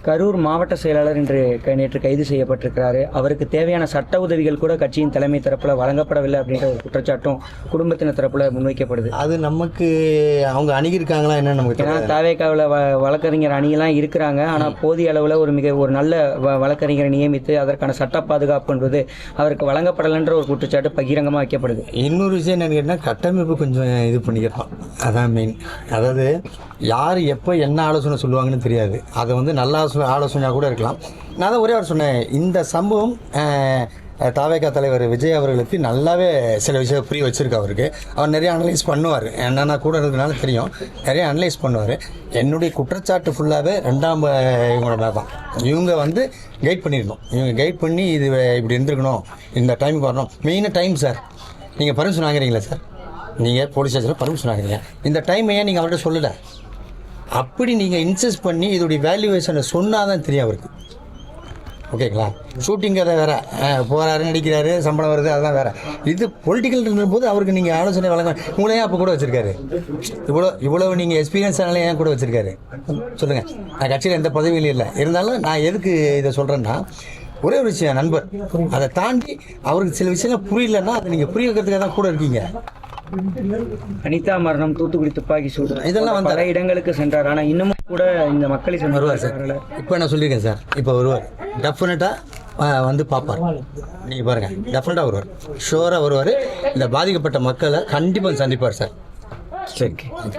கரூர் மாவட்ட செயலாளர் இன்று நேற்று கைது செய்யப்பட்டிருக்கிறாரு. அவருக்கு தேவையான சட்ட உதவிகள் கூட கட்சியின் தலைமை தரப்பில் வழங்கப்படவில்லை அப்படின்ற ஒரு குற்றச்சாட்டும் குடும்பத்தினர் தரப்பில் முன்வைக்கப்படுது. அது நமக்கு அவங்க அணுகியிருக்காங்களா என்னன்னு நமக்கு ஏன்னா தாவேக்காவில் வழக்கறிஞர் அணியெல்லாம் இருக்கிறாங்க. ஆனால் போதிய அளவில் ஒரு நல்ல வழக்கறிஞரை நியமித்து அதற்கான சட்ட பாதுகாப்பு என்பது அவருக்கு வழங்கப்படலைன்ற ஒரு குற்றச்சாட்டு பகிரங்கமாக வைக்கப்படுது. இன்னொரு விஷயம் என்னன்னு கேட்டால் கட்டமைப்பு கொஞ்சம் இது பண்ணிக்கிறோம். அதான் மெயின். அதாவது யார் எப்போ என்ன ஆலோசனை சொல்லுவாங்கன்னு தெரியாது. அதை வந்து நல்ல ஆலோசனையாக கூட இருக்கலாம். நான் தான் ஒரே சொன்னேன், இந்த சம்பவம் தாவேகா தலைவர் விஜய் அவர்களுக்கு நல்லாவே சில விஷயம் புரிய வச்சுருக்கு. அவருக்கு அவர் நிறைய அனலைஸ் பண்ணுவார். என்னென்னா கூட இருக்கிறதுனால தெரியும், நிறைய அனலைஸ் பண்ணுவார். என்னுடைய குற்றச்சாட்டு ஃபுல்லாகவே ரெண்டாம் இவங்களோட மேலே தான். இவங்க வந்து கைட் பண்ணிடணும். இவங்க கைட் பண்ணி இது இப்படி இருந்திருக்கணும், இந்த டைமுக்கு வரணும். மெயினாக டைம் சார். நீங்கள் பர்மிஷன் வாங்குறீங்களா சார்? நீங்கள் போலீஸ் ஸ்டேஷனில் பர்மிஷன் வாங்குறீங்க, இந்த டைம் ஏன் நீங்கள் அவர்கிட்ட சொல்லலை? அப்படி நீங்கள் இன்சிஸ்ட் பண்ணி இதோடைய வேல்யூவேஷனை சொன்னால் தான் தெரியும் அவருக்கு. ஓகேங்களா? ஷூட்டிங் கதை வேறு, போகிறாரு நடிக்கிறாரு, சம்பளம் வருது, அதெல்லாம் வேறு. இது பொலிட்டிக்கல் இருந்தபோது அவருக்கு நீங்கள் ஆலோசனை வழங்க உங்களையும் அப்போ கூட வச்சுருக்காரு. இவ்வளவு நீங்கள் எக்ஸ்பீரியன்ஸ் ஆனாலே ஏன் கூட வச்சுருக்காரு சொல்லுங்கள். நான் கட்சியில் எந்த பதவியிலும் இல்லை. இருந்தாலும் நான் எதுக்கு இதை சொல்கிறேன்னா, ஒரே ஒரு விஷயம், நண்பர் அதை தாண்டி அவருக்கு சில விஷயங்கள் புரியலன்னா அதை நீங்கள் புரிய வைக்கிறதுக்காக தான் கூட இருக்கீங்க. அனிதா மரணம், தூத்துக்குடி துப்பாக்கி சூடு, இதெல்லாம் வந்து பல இடங்களுக்கு சென்றார். ஆனால் இன்னமும் கூட இந்த மக்களை வருவார் சார். இப்போ நான் சொல்லியிருக்கேன் சார், இப்போ வருவார். டெஃபினட்டாக வந்து பார்ப்பார். நீங்கள் பாருங்கள், டெஃபினட்டாக வருவார், ஷோராக வருவார். இந்த பாதிக்கப்பட்ட மக்களை கண்டிப்பாக சந்திப்பார் சார். சரி.